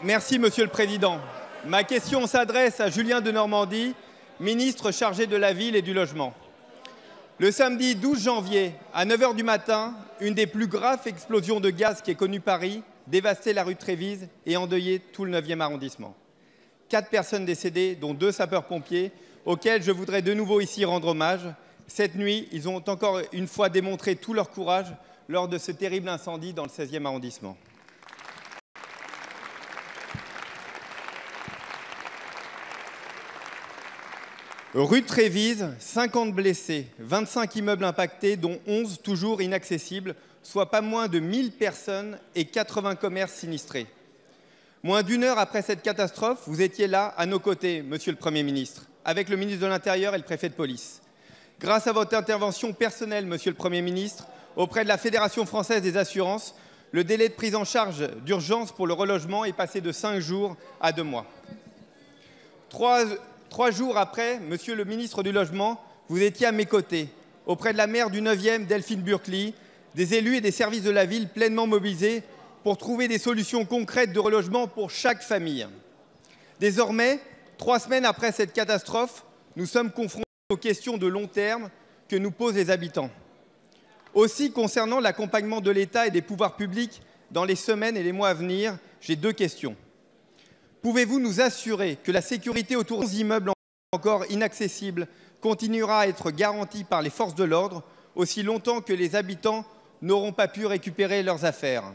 Merci, Monsieur le Président. Ma question s'adresse à Julien Denormandie, ministre chargé de la Ville et du Logement. Le samedi 12 janvier, à 9 h du matin, une des plus graves explosions de gaz qu'ait connue Paris dévastait la rue de Trévise et endeuillait tout le 9e arrondissement. 4 personnes décédées, dont 2 sapeurs-pompiers, auxquels je voudrais de nouveau ici rendre hommage. Cette nuit, ils ont encore une fois démontré tout leur courage lors de ce terrible incendie dans le 16e arrondissement. Rue de Trévise, 50 blessés, 25 immeubles impactés, dont 11 toujours inaccessibles, soit pas moins de 1000 personnes et 80 commerces sinistrés. Moins d'1 heure après cette catastrophe, vous étiez là, à nos côtés, Monsieur le Premier ministre, avec le ministre de l'Intérieur et le préfet de police. Grâce à votre intervention personnelle, Monsieur le Premier ministre, auprès de la Fédération française des assurances, le délai de prise en charge d'urgence pour le relogement est passé de 5 jours à 2 mois. 3 jours après, Monsieur le ministre du Logement, vous étiez à mes côtés, auprès de la maire du 9e, Delphine Burkli, des élus et des services de la ville pleinement mobilisés pour trouver des solutions concrètes de relogement pour chaque famille. Désormais, 3 semaines après cette catastrophe, nous sommes confrontés aux questions de long terme que nous posent les habitants. Aussi, concernant l'accompagnement de l'État et des pouvoirs publics dans les semaines et les mois à venir, j'ai 2 questions. Pouvez-vous nous assurer que la sécurité autour des immeubles encore inaccessibles continuera à être garantie par les forces de l'ordre aussi longtemps que les habitants n'auront pas pu récupérer leurs affaires?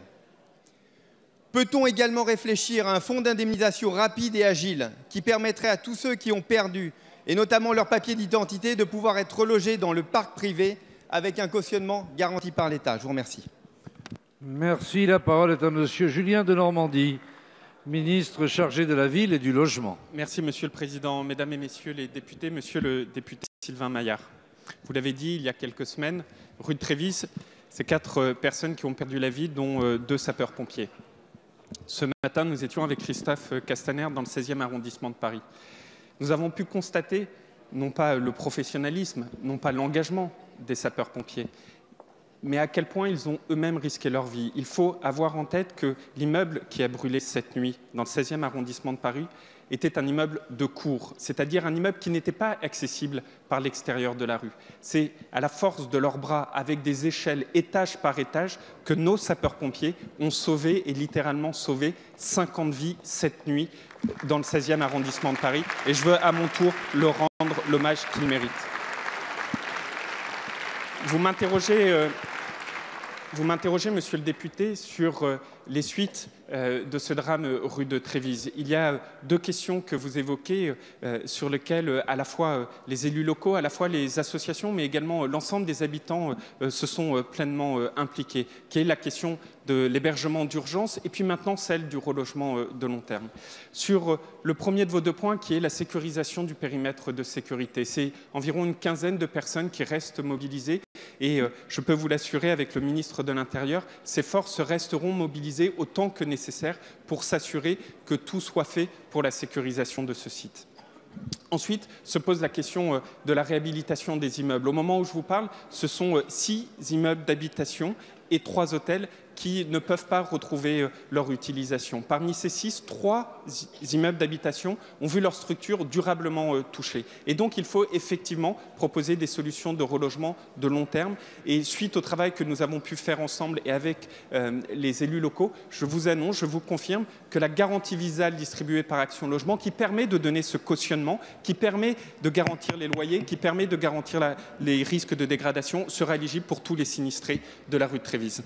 Peut-on également réfléchir à un fonds d'indemnisation rapide et agile qui permettrait à tous ceux qui ont perdu, et notamment leurs papiers d'identité, de pouvoir être relogés dans le parc privé avec un cautionnement garanti par l'État? Je vous remercie. Merci. La parole est à Monsieur Julien Denormandie, ministre chargé de la Ville et du Logement. Merci, Monsieur le Président. Mesdames et Messieurs les députés, Monsieur le député Sylvain Maillard. Vous l'avez dit il y a quelques semaines, rue de Trévise, c'est 4 personnes qui ont perdu la vie, dont 2 sapeurs-pompiers. Ce matin, nous étions avec Christophe Castaner dans le 16e arrondissement de Paris. Nous avons pu constater, non pas le professionnalisme, non pas l'engagement des sapeurs-pompiers, mais à quel point ils ont eux-mêmes risqué leur vie. Il faut avoir en tête que l'immeuble qui a brûlé cette nuit dans le 16e arrondissement de Paris était un immeuble de cour, c'est-à-dire un immeuble qui n'était pas accessible par l'extérieur de la rue. C'est à la force de leurs bras, avec des échelles étage par étage, que nos sapeurs-pompiers ont sauvé et littéralement sauvé 50 vies cette nuit dans le 16e arrondissement de Paris. Et je veux à mon tour leur rendre l'hommage qu'ils méritent. Vous m'interrogez, Monsieur le député, sur les suites de ce drame rue de Trévise. Il y a 2 questions que vous évoquez sur lesquelles à la fois les élus locaux, à la fois les associations, mais également l'ensemble des habitants se sont pleinement impliqués, qui est la question de l'hébergement d'urgence et puis maintenant celle du relogement de long terme. Sur le premier de vos 2 points, qui est la sécurisation du périmètre de sécurité, c'est environ une quinzaine de personnes qui restent mobilisées et je peux vous l'assurer avec le ministre de l'Intérieur, ces forces resteront mobilisées autant que nécessaire pour s'assurer que tout soit fait pour la sécurisation de ce site. Ensuite, se pose la question de la réhabilitation des immeubles. Au moment où je vous parle, ce sont 6 immeubles d'habitation et 3 hôtels qui ne peuvent pas retrouver leur utilisation. Parmi ces 6, 3 immeubles d'habitation ont vu leur structure durablement touchée. Et donc, il faut effectivement proposer des solutions de relogement de long terme. Et suite au travail que nous avons pu faire ensemble et avec les élus locaux, je vous annonce, je vous confirme que la garantie Visale distribuée par Action Logement, qui permet de donner ce cautionnement, qui permet de garantir les loyers, qui permet de garantir les risques de dégradation, sera éligible pour tous les sinistrés de la rue de Trévise.